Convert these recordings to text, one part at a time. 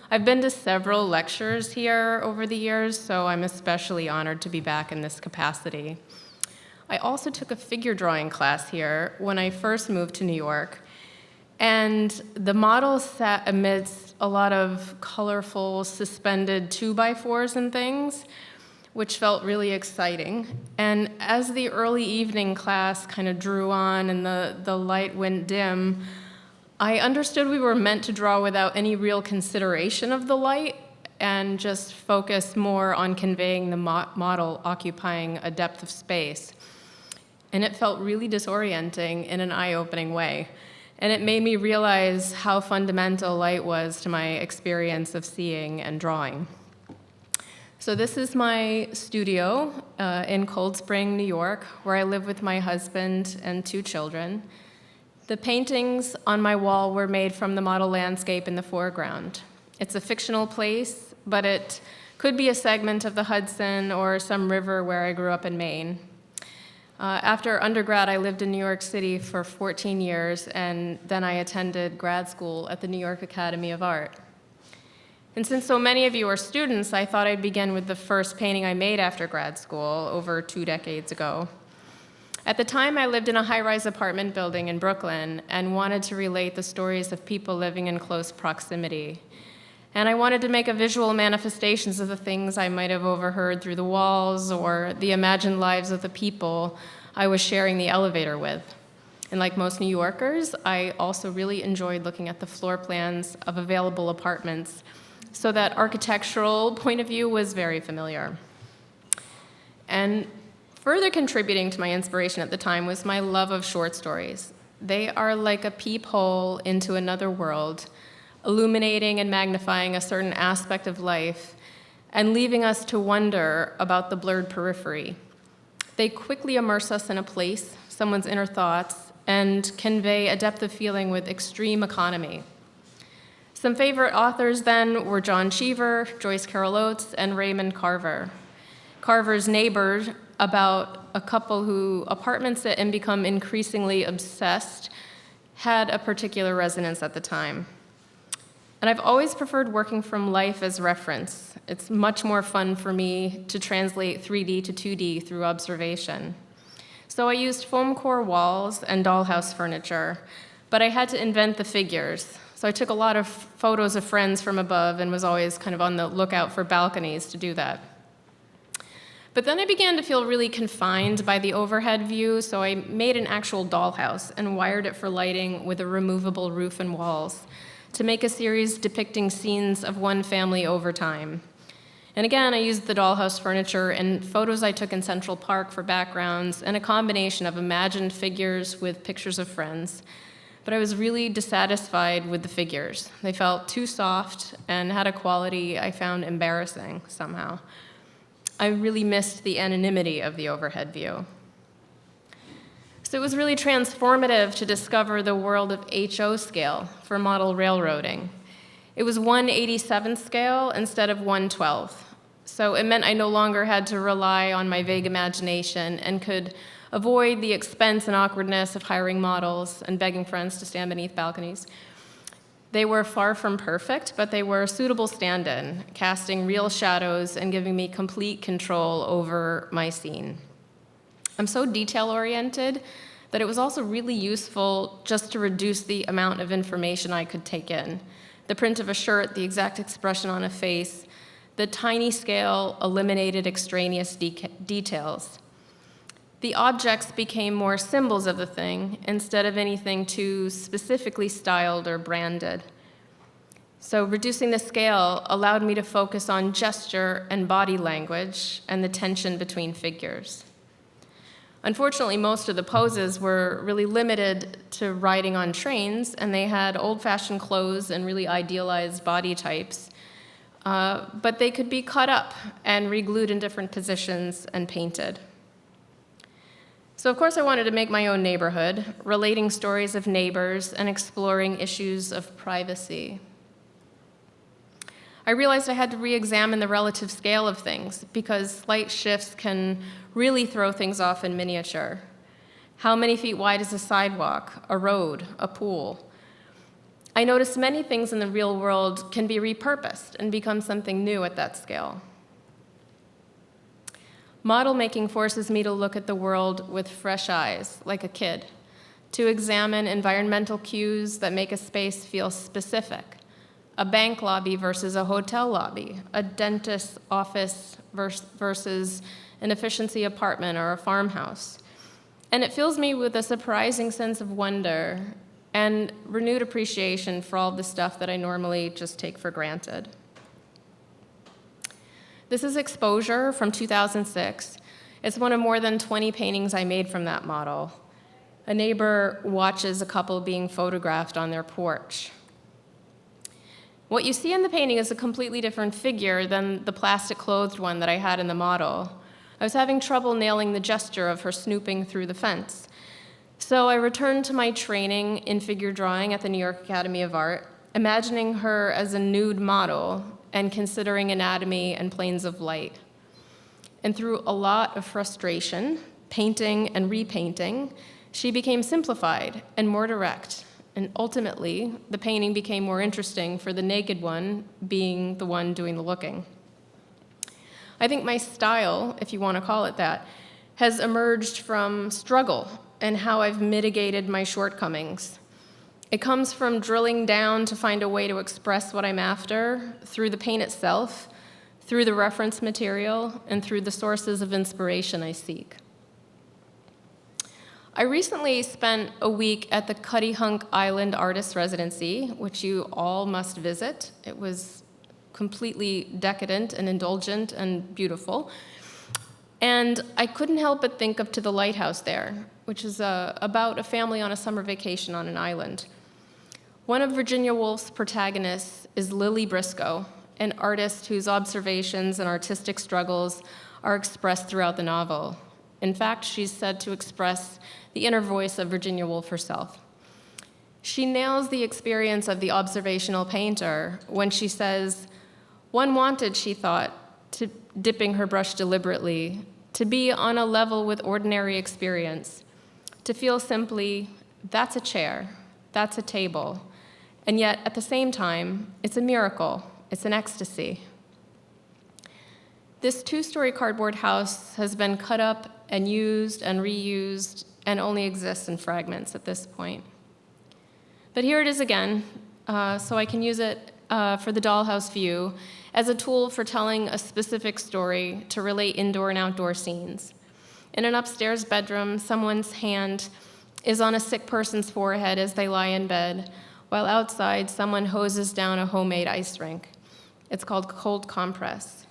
I've been to several lectures here over the years, so I'm especially honored to be back in this capacity. I also took a figure drawing class here when I first moved to New York, and the model sat amidst a lot of colorful, suspended 2x4s and things, which felt really exciting. And as the early evening class kind of drew on and the light went dim, I understood we were meant to draw without any real consideration of the light and just focus more on conveying the model occupying a depth of space. And it felt really disorienting in an eye-opening way. And it made me realize how fundamental light was to my experience of seeing and drawing. So this is my studio in Cold Spring, New York, where I live with my husband and 2 children. The paintings on my wall were made from the model landscape in the foreground. It's a fictional place, but it could be a segment of the Hudson or some river where I grew up in Maine. After undergrad, I lived in New York City for 14 years, and then I attended grad school at the New York Academy of Art. And since so many of you are students, I thought I'd begin with the first painting I made after grad school over 2 decades ago. At the time, I lived in a high-rise apartment building in Brooklyn and wanted to relate the stories of people living in close proximity. And I wanted to make a visual manifestations of the things I might have overheard through the walls or the imagined lives of the people I was sharing the elevator with. And like most New Yorkers, I also really enjoyed looking at the floor plans of available apartments, so that architectural point of view was very familiar. And further contributing to my inspiration at the time was my love of short stories. They are like a peephole into another world, illuminating and magnifying a certain aspect of life and leaving us to wonder about the blurred periphery. They quickly immerse us in a place, someone's inner thoughts, and convey a depth of feeling with extreme economy. Some favorite authors then were John Cheever, Joyce Carol Oates, and Raymond Carver. Carver's Neighbor, about a couple who apartments sit and become increasingly obsessed, had a particular resonance at the time. And I've always preferred working from life as reference. It's much more fun for me to translate 3D to 2D through observation. So I used foam core walls and dollhouse furniture, but I had to invent the figures. So I took a lot of photos of friends from above and was always kind of on the lookout for balconies to do that. But then I began to feel really confined by the overhead view, so I made an actual dollhouse and wired it for lighting with a removable roof and walls to make a series depicting scenes of one family over time. And again, I used the dollhouse furniture and photos I took in Central Park for backgrounds and a combination of imagined figures with pictures of friends. But I was really dissatisfied with the figures. They felt too soft and had a quality I found embarrassing somehow. I really missed the anonymity of the overhead view. So it was really transformative to discover the world of HO scale for model railroading. It was 1/87th scale instead of 1/12th. So it meant I no longer had to rely on my vague imagination and could avoid the expense and awkwardness of hiring models and begging friends to stand beneath balconies. They were far from perfect, but they were a suitable stand-in, casting real shadows and giving me complete control over my scene. I'm so detail-oriented that it was also really useful just to reduce the amount of information I could take in. The print of a shirt, the exact expression on a face, the tiny scale eliminated extraneous details. The objects became more symbols of the thing instead of anything too specifically styled or branded. So reducing the scale allowed me to focus on gesture and body language and the tension between figures. Unfortunately, most of the poses were really limited to riding on trains, and they had old-fashioned clothes and really idealized body types, but they could be cut up and re-glued in different positions and painted. So of course I wanted to make my own neighborhood, relating stories of neighbors and exploring issues of privacy. I realized I had to re-examine the relative scale of things because slight shifts can really throw things off in miniature. How many feet wide is a sidewalk, a road, a pool? I noticed many things in the real world can be repurposed and become something new at that scale. Model making forces me to look at the world with fresh eyes, like a kid, to examine environmental cues that make a space feel specific. A bank lobby versus a hotel lobby, a dentist's office versus an efficiency apartment or a farmhouse. And it fills me with a surprising sense of wonder and renewed appreciation for all the stuff that I normally just take for granted. This is Exposure from 2006. It's one of more than 20 paintings I made from that model. A neighbor watches a couple being photographed on their porch. What you see in the painting is a completely different figure than the plastic-clothed one that I had in the model. I was having trouble nailing the gesture of her snooping through the fence. So I returned to my training in figure drawing at the New York Academy of Art, imagining her as a nude model and considering anatomy and planes of light. And through a lot of frustration, painting and repainting, she became simplified and more direct. And ultimately, the painting became more interesting for the naked one being the one doing the looking. I think my style, if you want to call it that, has emerged from struggle and how I've mitigated my shortcomings. It comes from drilling down to find a way to express what I'm after through the paint itself, through the reference material, and through the sources of inspiration I seek. I recently spent a week at the Cuttyhunk Island Artist Residency, which you all must visit. It was completely decadent and indulgent and beautiful. And I couldn't help but think of To the Lighthouse there, which is about a family on a summer vacation on an island. One of Virginia Woolf's protagonists is Lily Briscoe, an artist whose observations and artistic struggles are expressed throughout the novel. In fact, she's said to express the inner voice of Virginia Woolf herself. She nails the experience of the observational painter when she says, "One wanted," she thought, dipping her brush deliberately, "to be on a level with ordinary experience, to feel simply, that's a chair, that's a table, and yet at the same time, it's a miracle, it's an ecstasy." This two-story cardboard house has been cut up and used and reused and only exists in fragments at this point. But here it is again, so I can use it for the dollhouse view as a tool for telling a specific story to relate indoor and outdoor scenes. In an upstairs bedroom, someone's hand is on a sick person's forehead as they lie in bed, while outside, someone hoses down a homemade ice rink. It's called cold compress.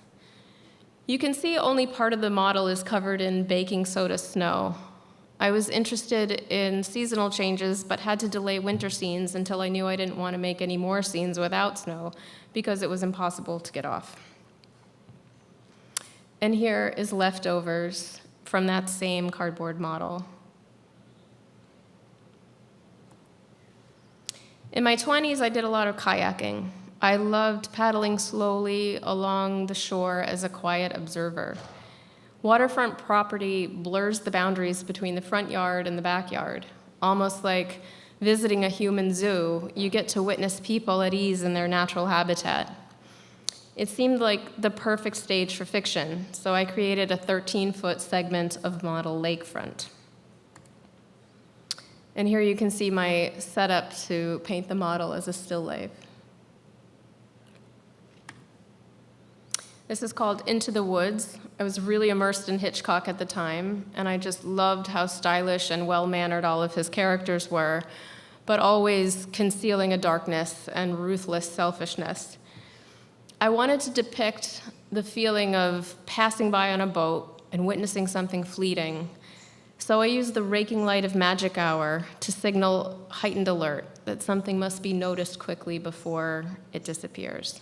You can see only part of the model is covered in baking soda snow. I was interested in seasonal changes, but had to delay winter scenes until I knew I didn't want to make any more scenes without snow because it was impossible to get off. And here is leftovers from that same cardboard model. In my 20s, I did a lot of kayaking. I loved paddling slowly along the shore as a quiet observer. Waterfront property blurs the boundaries between the front yard and the backyard. Almost like visiting a human zoo, you get to witness people at ease in their natural habitat. It seemed like the perfect stage for fiction, so I created a 13-foot segment of model lakefront. And here you can see my setup to paint the model as a still life. This is called Into the Woods. I was really immersed in Hitchcock at the time, and I just loved how stylish and well-mannered all of his characters were, but always concealing a darkness and ruthless selfishness. I wanted to depict the feeling of passing by on a boat and witnessing something fleeting, so I used the raking light of magic hour to signal heightened alert that something must be noticed quickly before it disappears.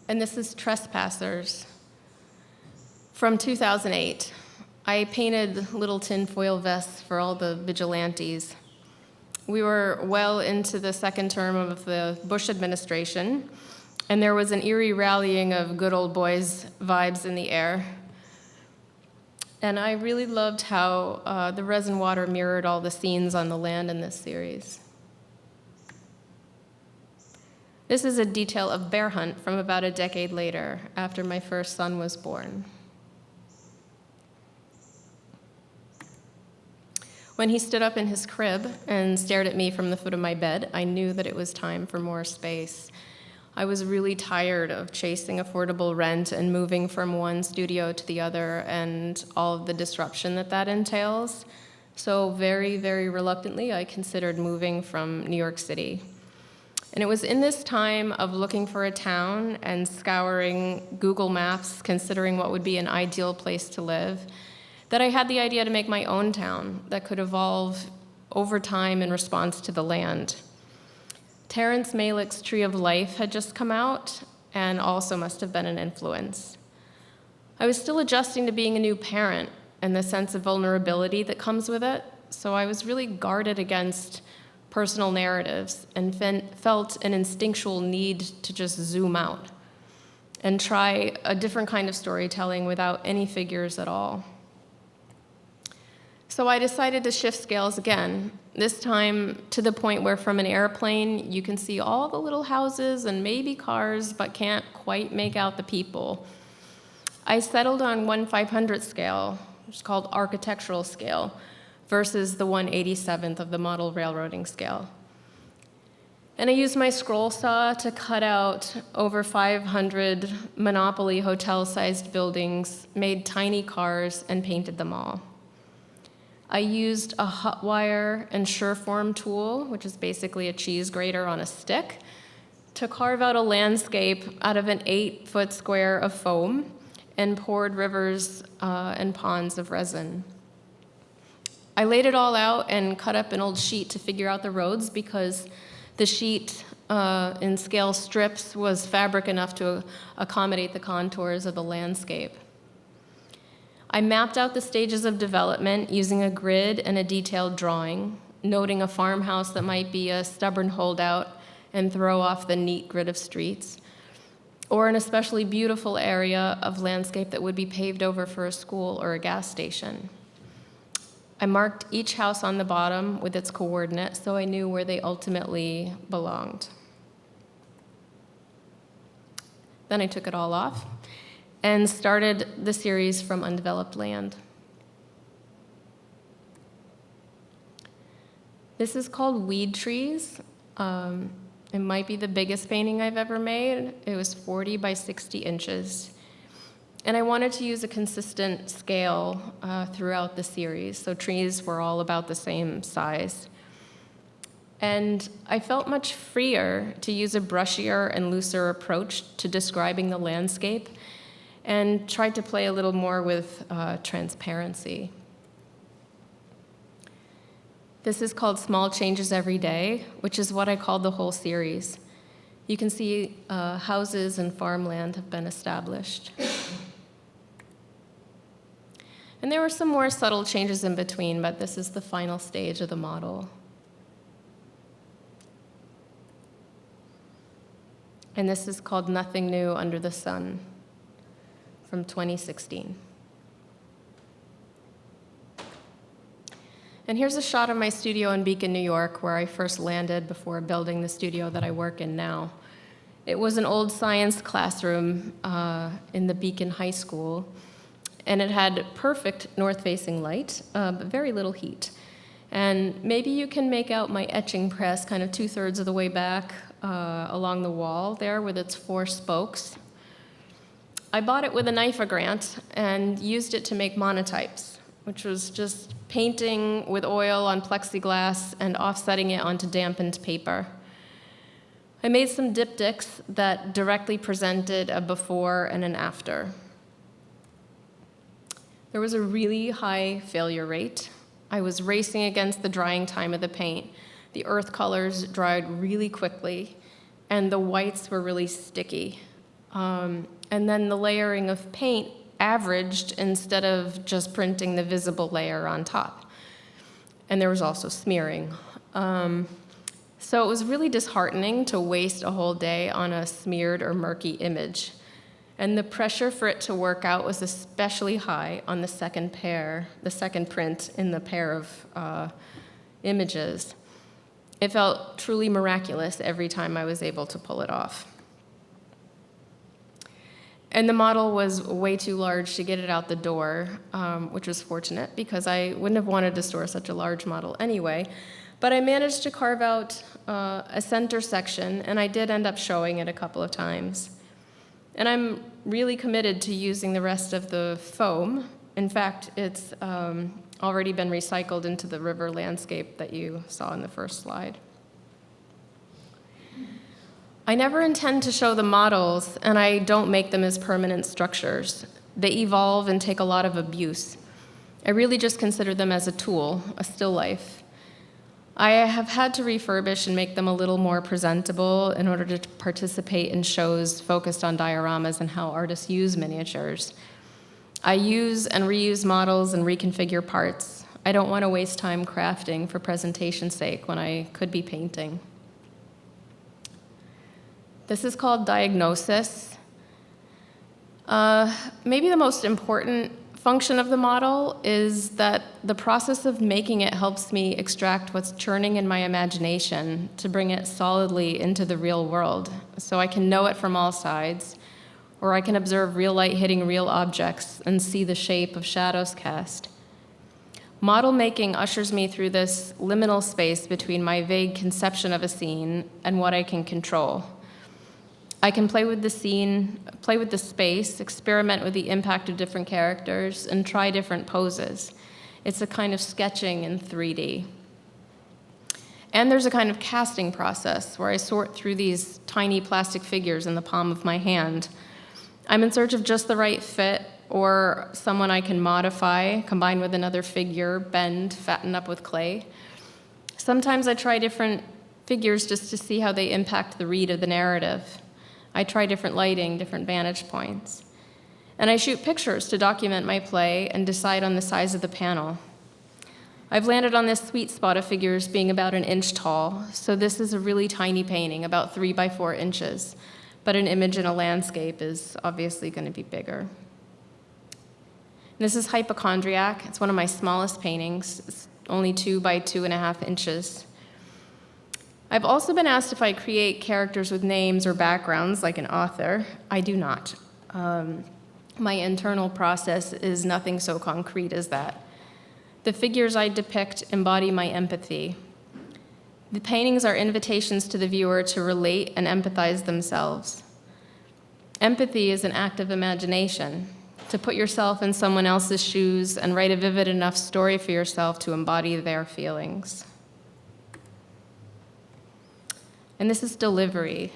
And this is Trespassers from 2008. I painted little tinfoil vests for all the vigilantes. We were well into the second term of the Bush administration, and there was an eerie rallying of good old boys vibes in the air. And I really loved how the resin water mirrored all the scenes on the land in this series. This is a detail of bear hunt from about a decade later, after my first son was born. When he stood up in his crib and stared at me from the foot of my bed, I knew that it was time for more space. I was really tired of chasing affordable rent and moving from one studio to the other and all of the disruption that that entails. So very, very reluctantly, I considered moving from New York City. And it was in this time of looking for a town and scouring Google Maps, considering what would be an ideal place to live, that I had the idea to make my own town that could evolve over time in response to the land. Terrence Malick's Tree of Life had just come out and also must have been an influence. I was still adjusting to being a new parent and the sense of vulnerability that comes with it, so I was really guarded against personal narratives and felt an instinctual need to just zoom out and try a different kind of storytelling without any figures at all. So I decided to shift scales again, this time to the point where from an airplane you can see all the little houses and maybe cars, but can't quite make out the people. I settled on 1/500th scale, which is called architectural scale, versus the 1/87th of the model railroading scale. And I used my scroll saw to cut out over 500 Monopoly hotel-sized buildings, made tiny cars, and painted them all. I used a hot wire and Sureform tool, which is basically a cheese grater on a stick, to carve out a landscape out of an 8-foot square of foam and poured rivers and ponds of resin. I laid it all out and cut up an old sheet to figure out the roads because the sheet in scale strips was fabric enough to accommodate the contours of the landscape. I mapped out the stages of development using a grid and a detailed drawing, noting a farmhouse that might be a stubborn holdout and throw off the neat grid of streets, or an especially beautiful area of landscape that would be paved over for a school or a gas station. I marked each house on the bottom with its coordinates so I knew where they ultimately belonged. Then I took it all off and started the series from undeveloped land. This is called Weed Trees. It might be the biggest painting I've ever made. It was 40 by 60 inches. And I wanted to use a consistent scale throughout the series, so trees were all about the same size. And I felt much freer to use a brushier and looser approach to describing the landscape and tried to play a little more with transparency. This is called Small Changes Every Day, which is what I called the whole series. You can see houses and farmland have been established. And there were some more subtle changes in between, but this is the final stage of the model. And this is called Nothing New Under the Sun from 2016. And here's a shot of my studio in Beacon, New York, where I first landed before building the studio that I work in now. It was an old science classroom in the Beacon High School, and it had perfect north-facing light, but very little heat. And maybe you can make out my etching press kind of 2/3 of the way back along the wall there with its 4 spokes. I bought it with a NIFA grant and used it to make monotypes, which was just painting with oil on plexiglass and offsetting it onto dampened paper. I made some diptychs that directly presented a before and an after. There was a really high failure rate. I was racing against the drying time of the paint. The earth colors dried really quickly, and the whites were really sticky. And then the layering of paint averaged instead of just printing the visible layer on top. And there was also smearing. So it was really disheartening to waste a whole day on a smeared or murky image. And the pressure for it to work out was especially high on the second print in the pair of images. It felt truly miraculous every time I was able to pull it off. And the model was way too large to get it out the door, which was fortunate because I wouldn't have wanted to store such a large model anyway. But I managed to carve out a center section, and I did end up showing it a couple of times. And I'm really committed to using the rest of the foam. In fact, it's already been recycled into the river landscape that you saw in the first slide. I never intend to show the models, and I don't make them as permanent structures. They evolve and take a lot of abuse. I really just consider them as a tool, a still life. I have had to refurbish and make them a little more presentable in order to participate in shows focused on dioramas and how artists use miniatures. I use and reuse models and reconfigure parts. I don't want to waste time crafting for presentation's sake when I could be painting. This is called diagnosis. Maybe the most important function of the model is that the process of making it helps me extract what's churning in my imagination to bring it solidly into the real world, so I can know it from all sides, or I can observe real light hitting real objects and see the shape of shadows cast. Model making ushers me through this liminal space between my vague conception of a scene and what I can control. I can play with the scene, play with the space, experiment with the impact of different characters, and try different poses. It's a kind of sketching in 3D. And there's a kind of casting process where I sort through these tiny plastic figures in the palm of my hand. I'm in search of just the right fit or someone I can modify, combine with another figure, bend, fatten up with clay. Sometimes I try different figures just to see how they impact the read of the narrative. I try different lighting, different vantage points. And I shoot pictures to document my play and decide on the size of the panel. I've landed on this sweet spot of figures being about 1 inch tall, so this is a really tiny painting, about 3 by 4 inches, but an image in a landscape is obviously going to be bigger. This is Hypochondriac. It's one of my smallest paintings. It's only 2 by 2.5 inches. I've also been asked if I create characters with names or backgrounds like an author. I do not. My internal process is nothing so concrete as that. The figures I depict embody my empathy. The paintings are invitations to the viewer to relate and empathize themselves. Empathy is an act of imagination, to put yourself in someone else's shoes and write a vivid enough story for yourself to embody their feelings. And this is delivery.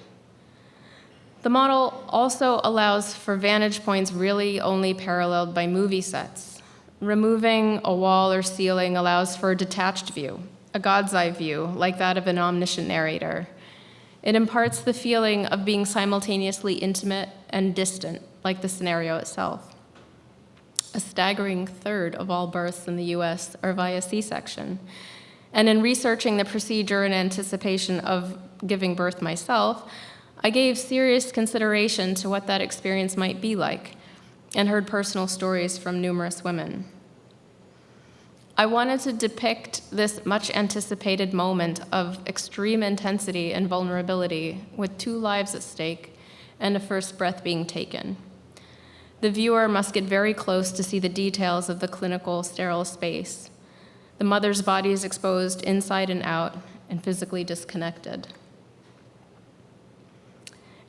The model also allows for vantage points really only paralleled by movie sets. Removing a wall or ceiling allows for a detached view, a God's eye view, like that of an omniscient narrator. It imparts the feeling of being simultaneously intimate and distant, like the scenario itself. A staggering third of all births in the US are via C-section. And in researching the procedure in anticipation of giving birth myself, I gave serious consideration to what that experience might be like and heard personal stories from numerous women. I wanted to depict this much anticipated moment of extreme intensity and vulnerability with 2 lives at stake and a first breath being taken. The viewer must get very close to see the details of the clinical sterile space. The mother's body is exposed inside and out and physically disconnected.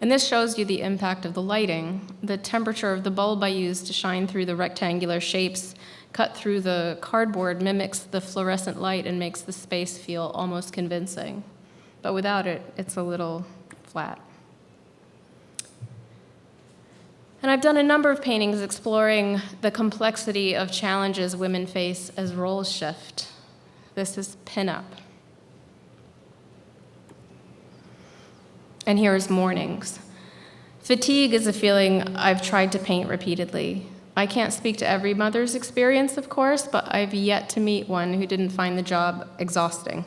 And this shows you the impact of the lighting. The temperature of the bulb I used to shine through the rectangular shapes cut through the cardboard mimics the fluorescent light and makes the space feel almost convincing. But without it, it's a little flat. And I've done a number of paintings exploring the complexity of challenges women face as roles shift. This is Pinup. And here is Mornings. Fatigue is a feeling I've tried to paint repeatedly. I can't speak to every mother's experience, of course, but I've yet to meet one who didn't find the job exhausting.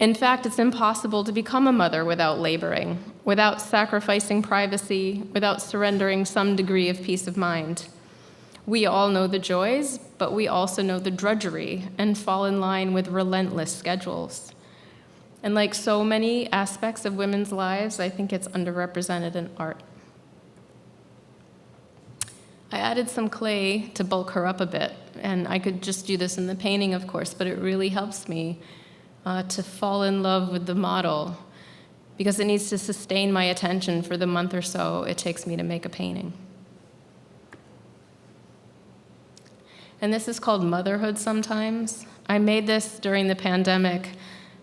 In fact, it's impossible to become a mother without laboring, without sacrificing privacy, without surrendering some degree of peace of mind. We all know the joys, but we also know the drudgery and fall in line with relentless schedules. And like so many aspects of women's lives, I think it's underrepresented in art. I added some clay to bulk her up a bit, and I could just do this in the painting, of course, but it really helps me to fall in love with the model because it needs to sustain my attention for the month or so it takes me to make a painting. And this is called Motherhood Sometimes. I made this during the pandemic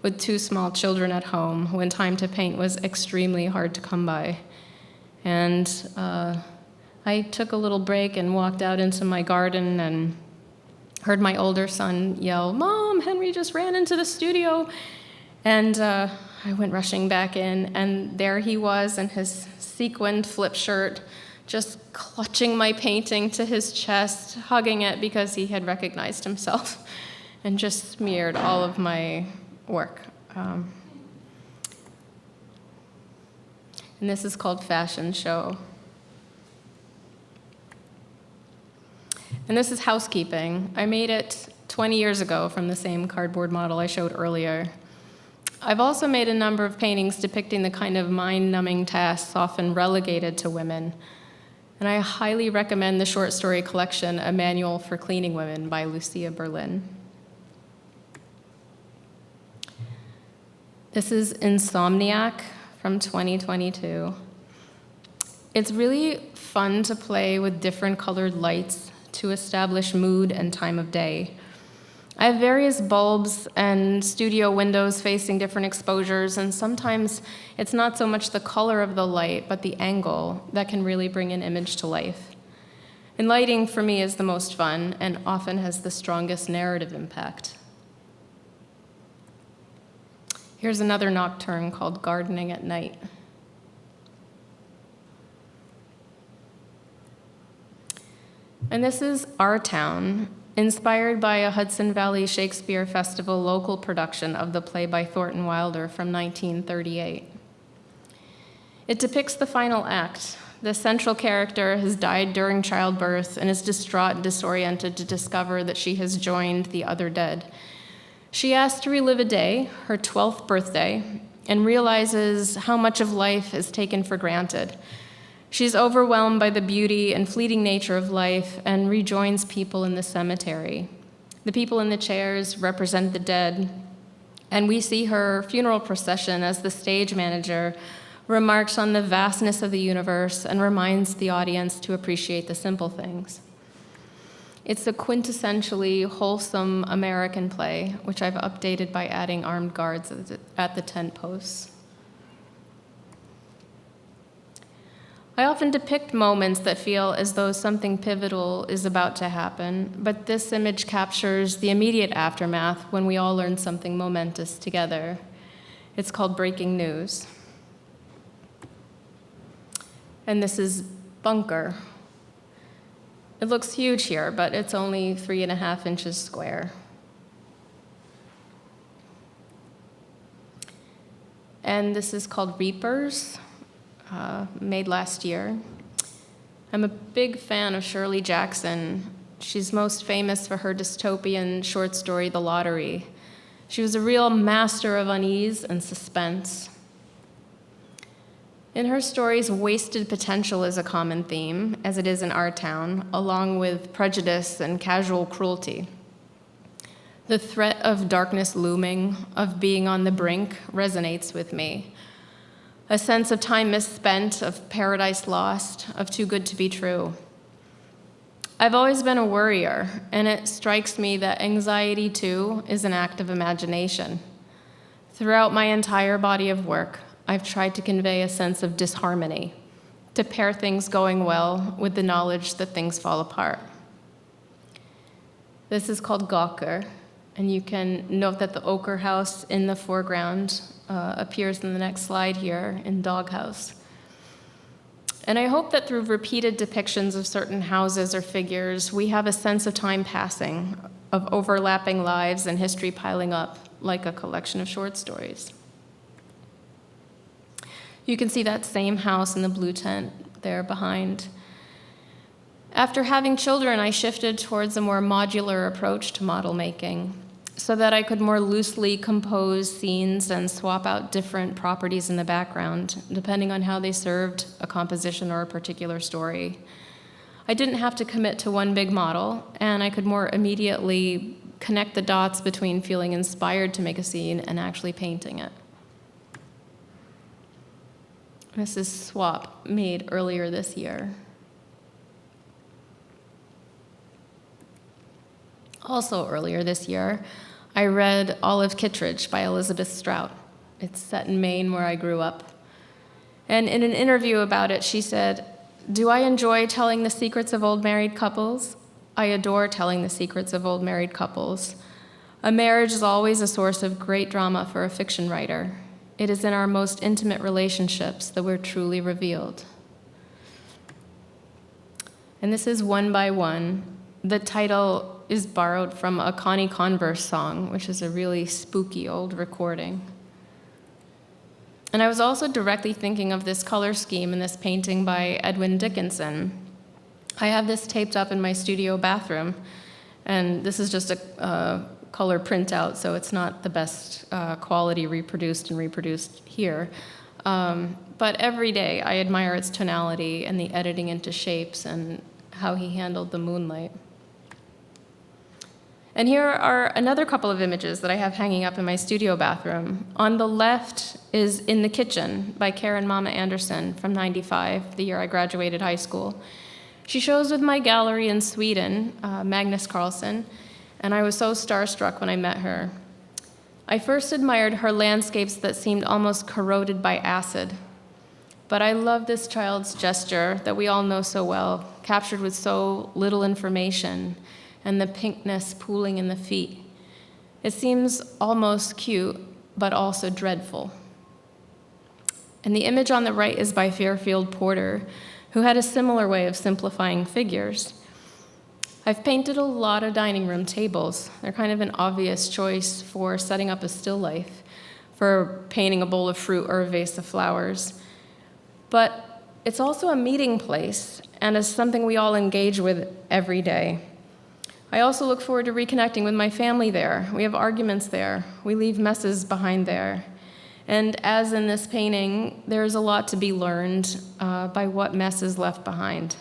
with 2 small children at home when time to paint was extremely hard to come by. And I took a little break and walked out into my garden and heard my older son yell, "Mom, Henry just ran into the studio." And I went rushing back in, and there he was in his sequined flip shirt, just clutching my painting to his chest, hugging it because he had recognized himself, and just smeared all of my work. And this is called Fashion Show. And this is housekeeping. I made it 20 years ago from the same cardboard model I showed earlier. I've also made a number of paintings depicting the kind of mind-numbing tasks often relegated to women. And I highly recommend the short story collection, A Manual for Cleaning Women by Lucia Berlin. This is Insomniac from 2022. It's really fun to play with different colored lights to establish mood and time of day. I have various bulbs and studio windows facing different exposures, and sometimes it's not so much the color of the light, but the angle that can really bring an image to life. And lighting, for me, is the most fun and often has the strongest narrative impact. Here's another nocturne called Gardening at Night. And this is Our Town, inspired by a Hudson Valley Shakespeare Festival local production of the play by Thornton Wilder from 1938. It depicts the final act. The central character has died during childbirth and is distraught and disoriented to discover that she has joined the other dead. She asks to relive a day, her 12th birthday, and realizes how much of life is taken for granted. She's overwhelmed by the beauty and fleeting nature of life and rejoins people in the cemetery. The people in the chairs represent the dead, and we see her funeral procession as the stage manager remarks on the vastness of the universe and reminds the audience to appreciate the simple things. It's a quintessentially wholesome American play, which I've updated by adding armed guards at the tent posts. I often depict moments that feel as though something pivotal is about to happen, but this image captures the immediate aftermath when we all learn something momentous together. It's called Breaking News. And this is Bunker. It looks huge here, but it's only 3.5 inches square. And this is called Reapers. Made last year. I'm a big fan of Shirley Jackson. She's most famous for her dystopian short story, The Lottery. She was a real master of unease and suspense. In her stories, wasted potential is a common theme, as it is in Our Town, along with prejudice and casual cruelty. The threat of darkness looming, of being on the brink, resonates with me. A sense of time misspent, of paradise lost, of too good to be true. I've always been a worrier, and it strikes me that anxiety, too, is an act of imagination. Throughout my entire body of work, I've tried to convey a sense of disharmony, to pair things going well with the knowledge that things fall apart. This is called Gawker, and you can note that the ochre house in the foreground appears in the next slide here in Doghouse. And I hope that through repeated depictions of certain houses or figures, we have a sense of time passing, of overlapping lives and history piling up like a collection of short stories. You can see that same house in the blue tent there behind. After having children, I shifted towards a more modular approach to model making so that I could more loosely compose scenes and swap out different properties in the background, depending on how they served a composition or a particular story. I didn't have to commit to one big model, and I could more immediately connect the dots between feeling inspired to make a scene and actually painting it. This is swap made earlier this year. Also earlier this year, I read Olive Kittredge by Elizabeth Strout. It's set in Maine, where I grew up. And in an interview about it, she said, "Do I enjoy telling the secrets of old married couples? I adore telling the secrets of old married couples. A marriage is always a source of great drama for a fiction writer. It is in our most intimate relationships that we're truly revealed." And this is One by One. The title is borrowed from a Connie Converse song, which is a really spooky old recording. And I was also directly thinking of this color scheme in this painting by Edwin Dickinson. I have this taped up in my studio bathroom, and this is just a color printout, so it's not the best quality reproduced here. But every day I admire its tonality and the editing into shapes and how he handled the moonlight. And here are another couple of images that I have hanging up in my studio bathroom. On the left is In the Kitchen by Karen Mama Anderson from '95, the year I graduated high school. She shows with my gallery in Sweden, Magnus Karlsson, and I was so starstruck when I met her. I first admired her landscapes that seemed almost corroded by acid. But I love this child's gesture that we all know so well, captured with so little information, and the pinkness pooling in the feet. It seems almost cute, but also dreadful. And the image on the right is by Fairfield Porter, who had a similar way of simplifying figures. I've painted a lot of dining room tables. They're kind of an obvious choice for setting up a still life, for painting a bowl of fruit or a vase of flowers. But it's also a meeting place, and is something we all engage with every day. I also look forward to reconnecting with my family there. We have arguments there. We leave messes behind there. And as in this painting, there's a lot to be learned by what mess is left behind.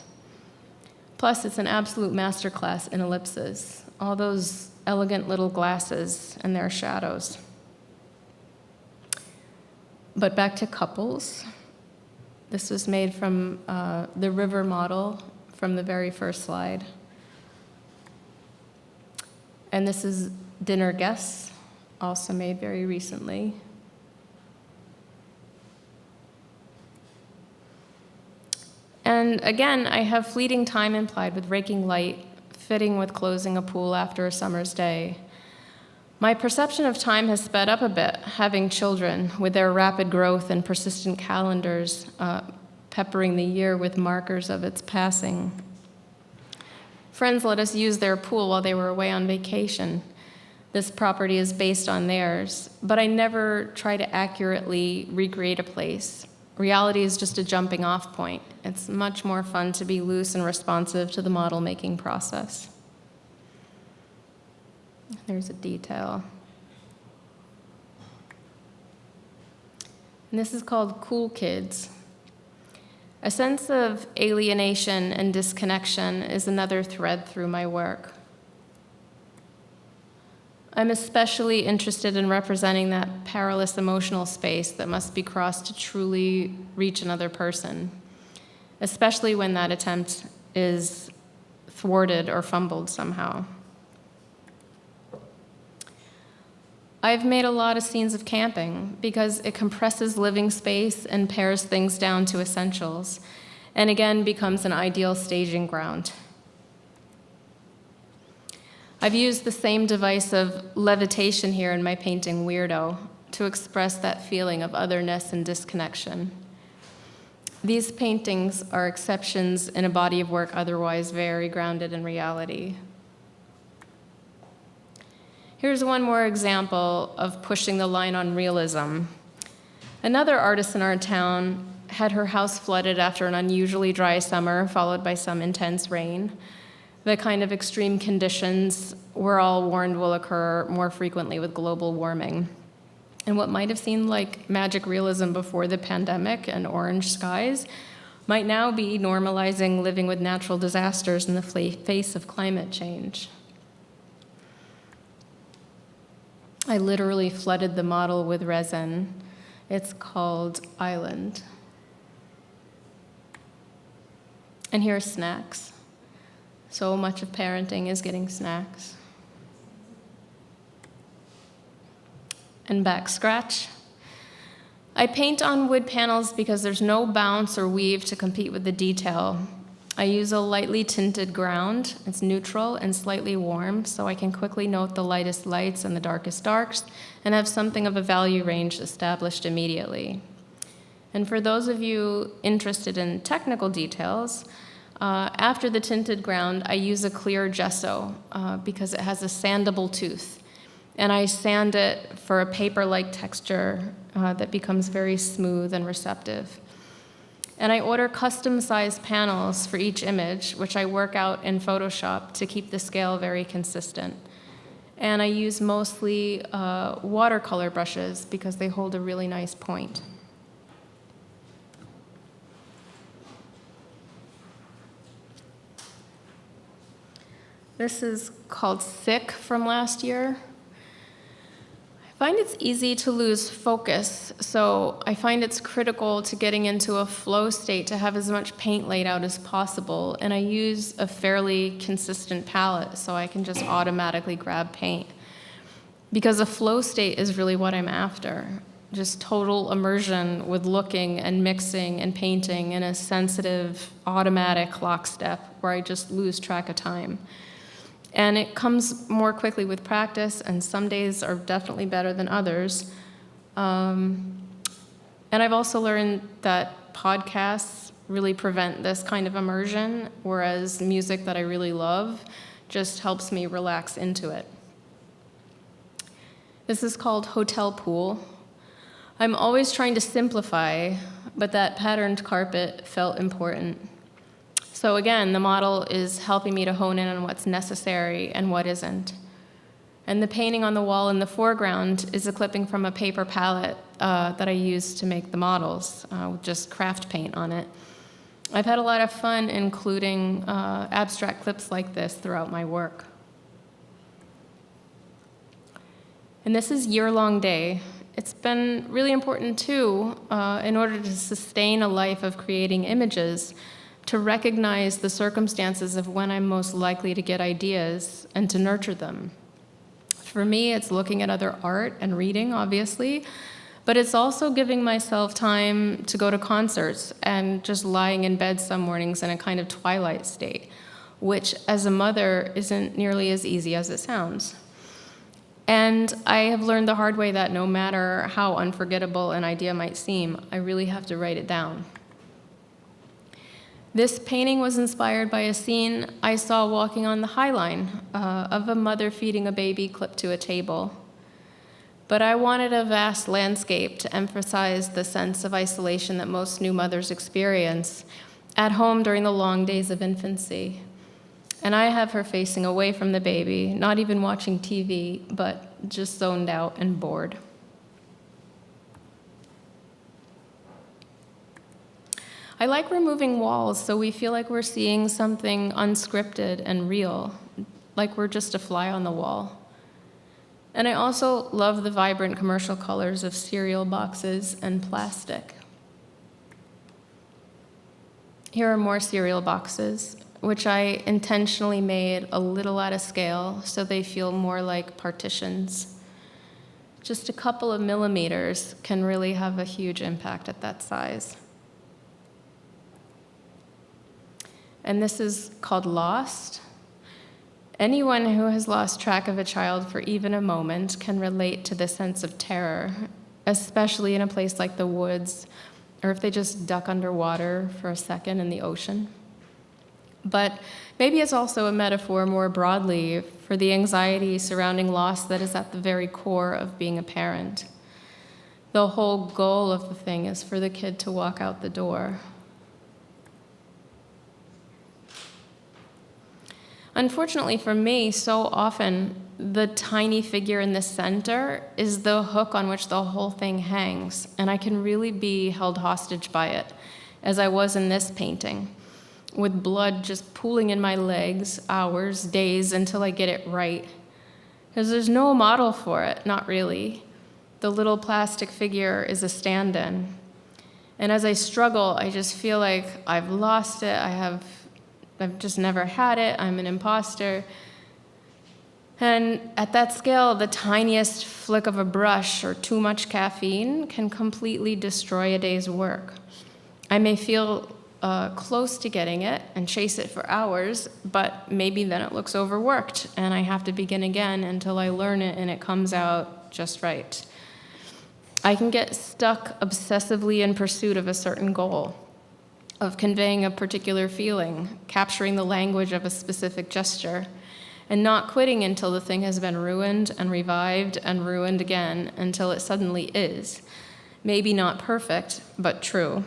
Plus, it's an absolute masterclass in ellipses, all those elegant little glasses and their shadows. But back to couples. This was made from the river model from the very first slide. And this is Dinner Guests, also made very recently. And again, I have fleeting time implied with raking light, fitting with closing a pool after a summer's day. My perception of time has sped up a bit, having children with their rapid growth and persistent calendars peppering the year with markers of its passing. Friends let us use their pool while they were away on vacation. This property is based on theirs, but I never try to accurately recreate a place. Reality is just a jumping off point. It's much more fun to be loose and responsive to the model making process. There's a detail. And this is called Cool Kids. A sense of alienation and disconnection is another thread through my work. I'm especially interested in representing that perilous emotional space that must be crossed to truly reach another person, especially when that attempt is thwarted or fumbled somehow. I've made a lot of scenes of camping because it compresses living space and pares things down to essentials, and again becomes an ideal staging ground. I've used the same device of levitation here in my painting Weirdo to express that feeling of otherness and disconnection. These paintings are exceptions in a body of work otherwise very grounded in reality. Here's one more example of pushing the line on realism. Another artist in our town had her house flooded after an unusually dry summer, followed by some intense rain. The kind of extreme conditions we're all warned will occur more frequently with global warming. And what might have seemed like magic realism before the pandemic and orange skies might now be normalizing living with natural disasters in the face of climate change. I literally flooded the model with resin. It's called Island. And here are snacks. So much of parenting is getting snacks. And back scratch. I paint on wood panels because there's no bounce or weave to compete with the detail. I use a lightly tinted ground. It's neutral and slightly warm, so I can quickly note the lightest lights and the darkest darks, and have something of a value range established immediately. And for those of you interested in technical details, after the tinted ground, I use a clear gesso because it has a sandable tooth. And I sand it for a paper-like texture that becomes very smooth and receptive. And I order custom-sized panels for each image, which I work out in Photoshop to keep the scale very consistent. And I use mostly watercolor brushes because they hold a really nice point. This is called Sick from last year. I find it's easy to lose focus, so I find it's critical to getting into a flow state to have as much paint laid out as possible, and I use a fairly consistent palette so I can just automatically grab paint. Because a flow state is really what I'm after, just total immersion with looking and mixing and painting in a sensitive, automatic lockstep where I just lose track of time. And it comes more quickly with practice, and some days are definitely better than others. And I've also learned that podcasts really prevent this kind of immersion, whereas music that I really love just helps me relax into it. This is called Hotel Pool. I'm always trying to simplify, but that patterned carpet felt important. So again, the model is helping me to hone in on what's necessary and what isn't. And the painting on the wall in the foreground is a clipping from a paper palette that I used to make the models, with just craft paint on it. I've had a lot of fun including abstract clips like this throughout my work. And this is Year-Long Day. It's been really important too, in order to sustain a life of creating images, to recognize the circumstances of when I'm most likely to get ideas and to nurture them. For me, it's looking at other art and reading, obviously, but it's also giving myself time to go to concerts and just lying in bed some mornings in a kind of twilight state, which as a mother isn't nearly as easy as it sounds. And I have learned the hard way that no matter how unforgettable an idea might seem, I really have to write it down. This painting was inspired by a scene I saw walking on the High Line of a mother feeding a baby clipped to a table. But I wanted a vast landscape to emphasize the sense of isolation that most new mothers experience at home during the long days of infancy. And I have her facing away from the baby, not even watching TV, but just zoned out and bored. I like removing walls so we feel like we're seeing something unscripted and real, like we're just a fly on the wall. And I also love the vibrant commercial colors of cereal boxes and plastic. Here are more cereal boxes, which I intentionally made a little out of scale so they feel more like partitions. Just a couple of millimeters can really have a huge impact at that size. And this is called Lost. Anyone who has lost track of a child for even a moment can relate to the sense of terror, especially in a place like the woods, or if they just duck underwater for a second in the ocean. But maybe it's also a metaphor more broadly for the anxiety surrounding loss that is at the very core of being a parent. The whole goal of the thing is for the kid to walk out the door. Unfortunately for me, so often the tiny figure in the center is the hook on which the whole thing hangs, and I can really be held hostage by it, as I was in this painting, with blood just pooling in my legs, hours, days, until I get it right. Because there's no model for it, not really. The little plastic figure is a stand-in. And as I struggle, I just feel like I've lost it, I've just never had it, I'm an imposter. And at that scale, the tiniest flick of a brush or too much caffeine can completely destroy a day's work. I may feel close to getting it and chase it for hours, but maybe then it looks overworked and I have to begin again until I learn it and it comes out just right. I can get stuck obsessively in pursuit of a certain goal, of conveying a particular feeling, capturing the language of a specific gesture, and not quitting until the thing has been ruined and revived and ruined again until it suddenly is. Maybe not perfect, but true.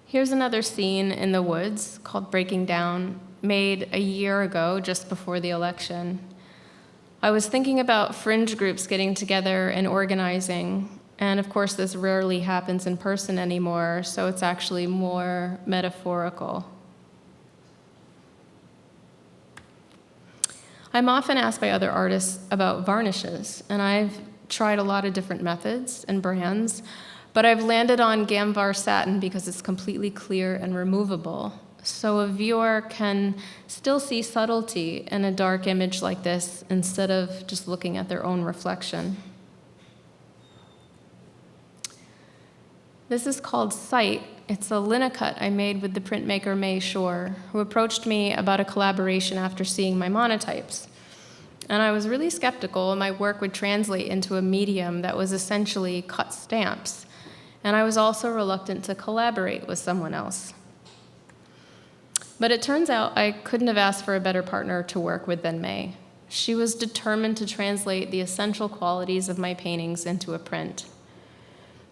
Here's another scene in the woods called Breaking Down, made a year ago, just before the election. I was thinking about fringe groups getting together and organizing, and of course this rarely happens in person anymore, so it's actually more metaphorical. I'm often asked by other artists about varnishes, and I've tried a lot of different methods and brands, but I've landed on Gamvar satin because it's completely clear and removable. So a viewer can still see subtlety in a dark image like this instead of just looking at their own reflection. This is called Sight. It's a linocut I made with the printmaker May Shore, who approached me about a collaboration after seeing my monotypes. And I was really skeptical my work would translate into a medium that was essentially cut stamps. And I was also reluctant to collaborate with someone else. But it turns out I couldn't have asked for a better partner to work with than May. She was determined to translate the essential qualities of my paintings into a print.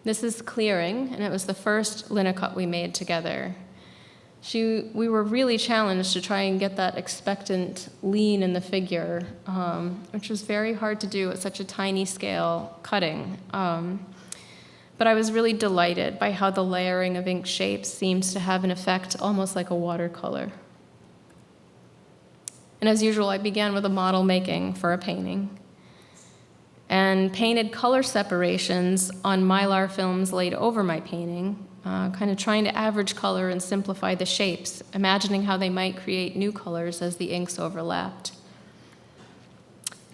This is Clearing, and it was the first linocut we made together. We were really challenged to try and get that expectant lean in the figure, which was very hard to do at such a tiny scale cutting. But I was really delighted by how the layering of ink shapes seems to have an effect almost like a watercolor. And as usual, I began with a model making for a painting and painted color separations on mylar films laid over my painting, kind of trying to average color and simplify the shapes, imagining how they might create new colors as the inks overlapped.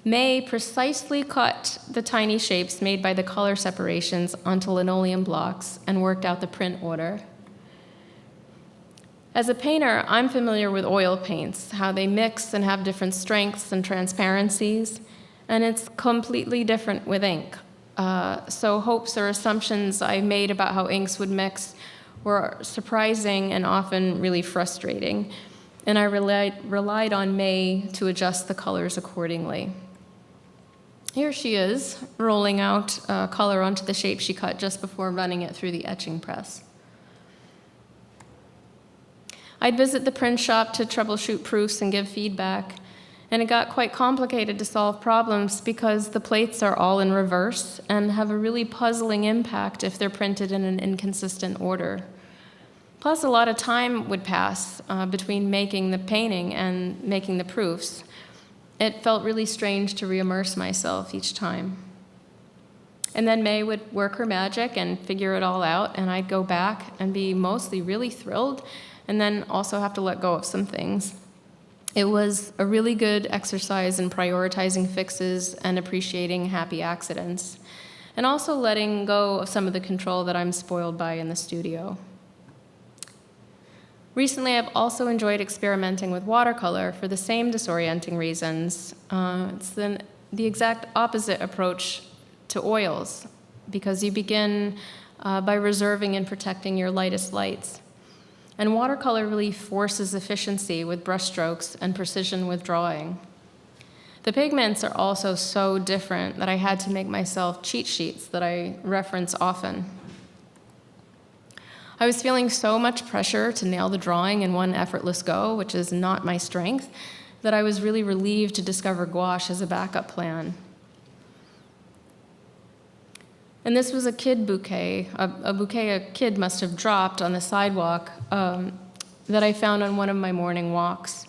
May precisely cut the tiny shapes made by the color separations onto linoleum blocks and worked out the print order. As a painter, I'm familiar with oil paints, how they mix and have different strengths and transparencies, and it's completely different with ink. So hopes or assumptions I made about how inks would mix were surprising and often really frustrating, and I relied on May to adjust the colors accordingly. Here she is, rolling out color onto the shape she cut just before running it through the etching press. I'd visit the print shop to troubleshoot proofs and give feedback, and it got quite complicated to solve problems because the plates are all in reverse and have a really puzzling impact if they're printed in an inconsistent order. Plus, a lot of time would pass between making the painting and making the proofs. It felt really strange to re-immerse myself each time. And then May would work her magic and figure it all out, and I'd go back and be mostly really thrilled, and then also have to let go of some things. It was a really good exercise in prioritizing fixes and appreciating happy accidents, and also letting go of some of the control that I'm spoiled by in the studio. Recently, I've also enjoyed experimenting with watercolor for the same disorienting reasons. It's the exact opposite approach to oils, because you begin by reserving and protecting your lightest lights. And watercolor really forces efficiency with brushstrokes and precision with drawing. The pigments are also so different that I had to make myself cheat sheets that I reference often. I was feeling so much pressure to nail the drawing in one effortless go, which is not my strength, that I was really relieved to discover gouache as a backup plan. And this was a kid bouquet, a bouquet a kid must have dropped on the sidewalk that I found on one of my morning walks.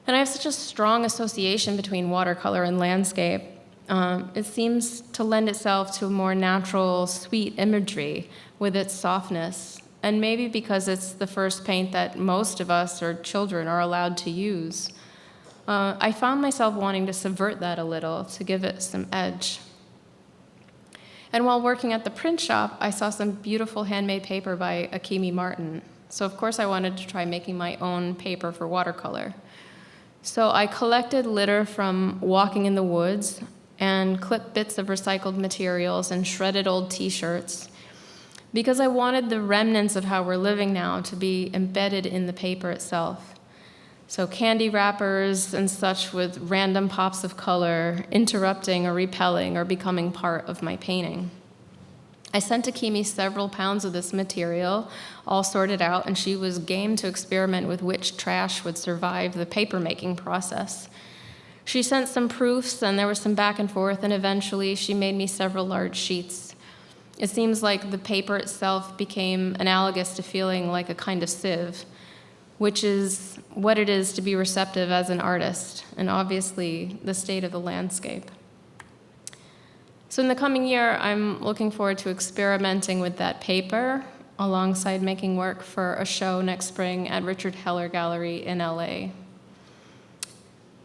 And I have such a strong association between watercolor and landscape. It seems to lend itself to a more natural, sweet imagery with its softness, and maybe because it's the first paint that most of us or children are allowed to use. I found myself wanting to subvert that a little to give it some edge. And while working at the print shop, I saw some beautiful handmade paper by Akimi Martin. So of course I wanted to try making my own paper for watercolor. So I collected litter from walking in the woods and clipped bits of recycled materials and shredded old t-shirts because I wanted the remnants of how we're living now to be embedded in the paper itself. So candy wrappers and such with random pops of color, interrupting or repelling or becoming part of my painting. I sent Akimi several pounds of this material, all sorted out, and she was game to experiment with which trash would survive the paper-making process. She sent some proofs, and there was some back and forth, and eventually she made me several large sheets. It seems like the paper itself became analogous to feeling like a kind of sieve, which is what it is to be receptive as an artist, and obviously the state of the landscape. So in the coming year, I'm looking forward to experimenting with that paper alongside making work for a show next spring at Richard Heller Gallery in LA.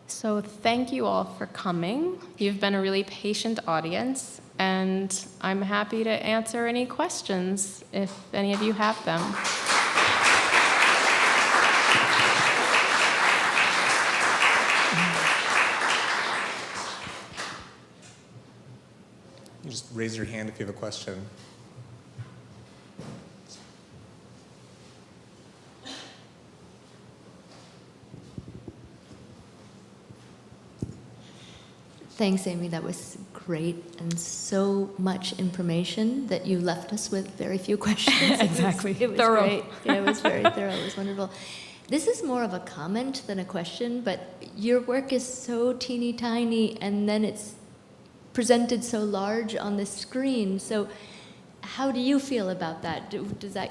So thank you all for coming. You've been a really patient audience, and I'm happy to answer any questions if any of you have them. You just raise your hand if you have a question. Thanks, Amy. That was great, and so much information that you left us with very few questions. Exactly. It was Thorough. great. Yeah, it was very thorough. It was wonderful. This is more of a comment than a question, but your work is so teeny tiny, and then it's presented so large on the screen. So how do you feel about that? Does that...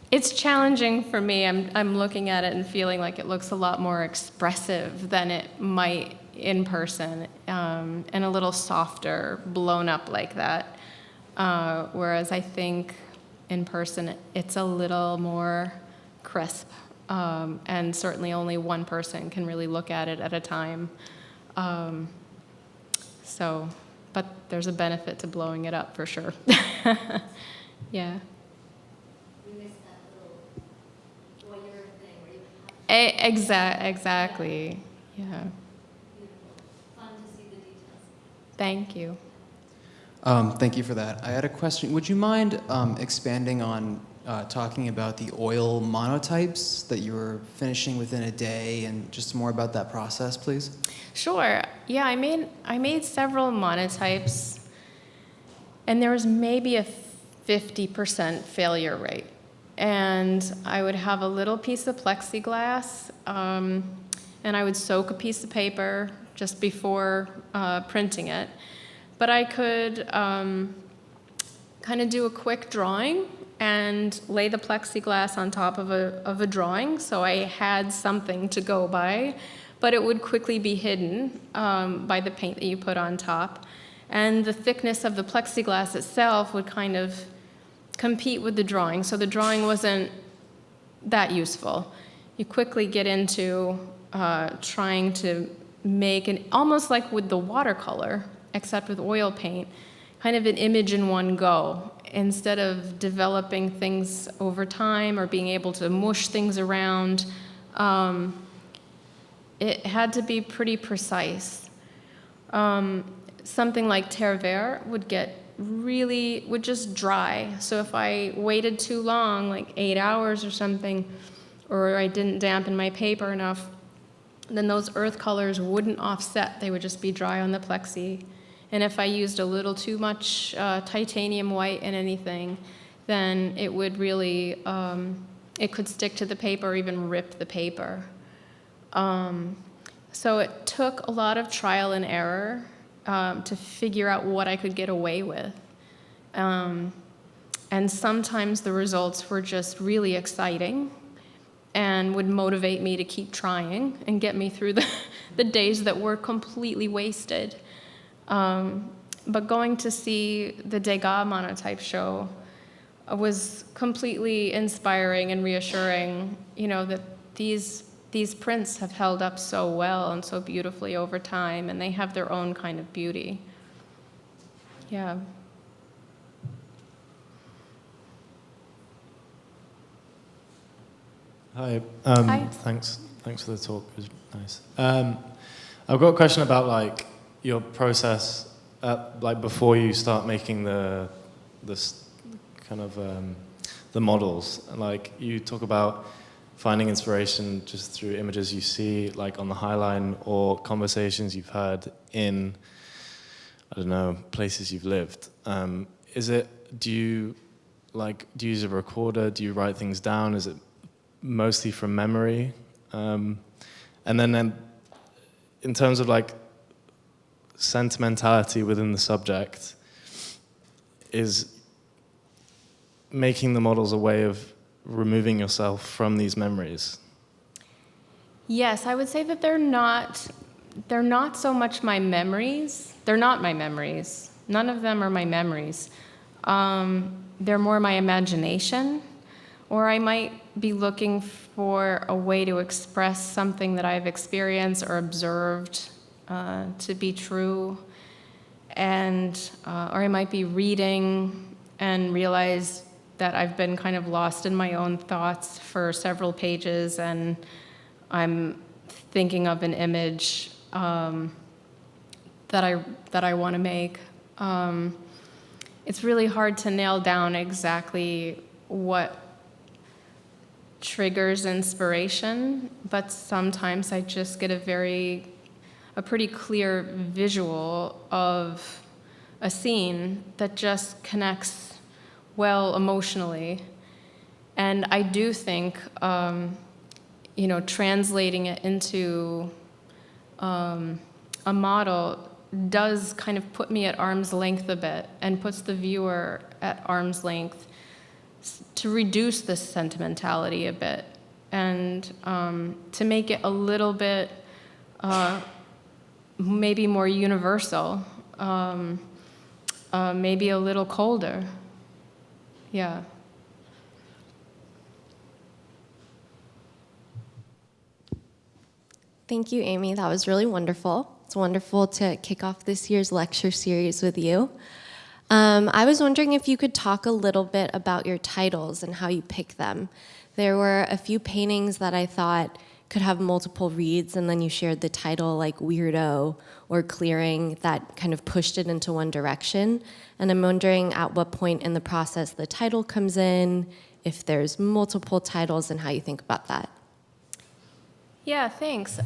It's challenging for me. I'm looking at it and feeling like it looks a lot more expressive than it might in person, and a little softer, blown up like that. Whereas I think in person it's a little more crisp, and certainly only one person can really look at it at a time. But there's a benefit to blowing it up for sure. Yeah. We missed that little voyeur thing where you have Exactly. Yeah. beautiful. Fun to see the details. Thank you. Thank you for that. I had a question. Would you mind expanding on talking about the oil monotypes that you were finishing within a day, and just more about that process, please? Sure. Yeah, I made several monotypes, and there was maybe a 50% failure rate. And I would have a little piece of plexiglass, and I would soak a piece of paper just before printing it. But I could kind of do a quick drawing and lay the plexiglass on top of a drawing, so I had something to go by, but it would quickly be hidden by the paint that you put on top. And the thickness of the plexiglass itself would kind of compete with the drawing, so the drawing wasn't that useful. You quickly get into trying to make almost like with the watercolor, except with oil paint, kind of an image in one go, instead of developing things over time or being able to mush things around. It had to be pretty precise. Something like terre verte would get really would just dry. So if I waited too long, like 8 hours or something, or I didn't dampen my paper enough, then those earth colors wouldn't offset. They would just be dry on the plexi. And if I used a little too much titanium white in anything, then it would really, it could stick to the paper or even rip the paper. So it took a lot of trial and error to figure out what I could get away with. And sometimes the results were just really exciting and would motivate me to keep trying and get me through the days that were completely wasted. But going to see the Degas monotype show was completely inspiring and reassuring, that these prints have held up so well and so beautifully over time, and they have their own kind of beauty. Yeah. Hi. Hi. Thanks for the talk. It was nice. I've got a question about your process, before you start making the models. You talk about finding inspiration just through images you see, on the High Line, or conversations you've had in, places you've lived. Do you use a recorder? Do you write things down? Is it mostly from memory? And then in terms of sentimentality within the subject, is making the models a way of removing yourself from these memories? Yes, I would say that they're not so much my memories. They're not my memories. None of them are my memories. They're more my imagination, or I might be looking for a way to express something that I've experienced or observed to be true, or I might be reading and realize that I've been kind of lost in my own thoughts for several pages, and I'm thinking of an image that I want to make. It's really hard to nail down exactly what triggers inspiration, but sometimes I just get a pretty clear visual of a scene that just connects well emotionally. And I do think, translating it into a model does kind of put me at arm's length a bit, and puts the viewer at arm's length to reduce this sentimentality a bit, and to make it a little bit maybe more universal, maybe a little colder. Yeah. Thank you, Amy. That was really wonderful. It's wonderful to kick off this year's lecture series with you. I was wondering if you could talk a little bit about your titles and how you pick them. There were a few paintings that I thought could have multiple reads, and then you shared the title like Weirdo or Clearing that kind of pushed it into one direction. And I'm wondering at what point in the process the title comes in, if there's multiple titles, and how you think about that. Yeah, thanks.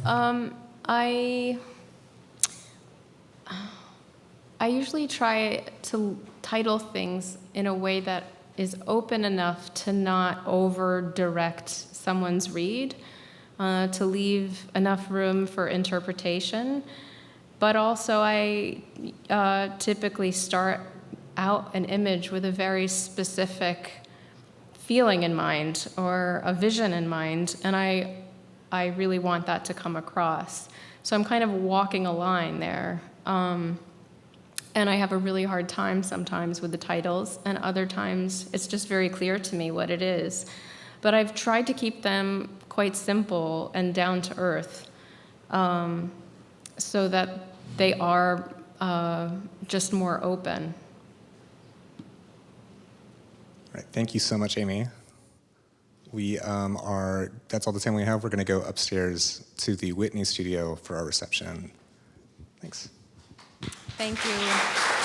I usually try to title things in a way that is open enough to not over-direct someone's read, to leave enough room for interpretation. But also I typically start out an image with a very specific feeling in mind or a vision in mind, and I really want that to come across. So I'm kind of walking a line there. And I have a really hard time sometimes with the titles, and other times it's just very clear to me what it is. But I've tried to keep them quite simple and down to earth, so that they are just more open. All right, thank you so much, Amy. That's all the time we have. We're going to go upstairs to the Whitney studio for our reception. Thanks. Thank you.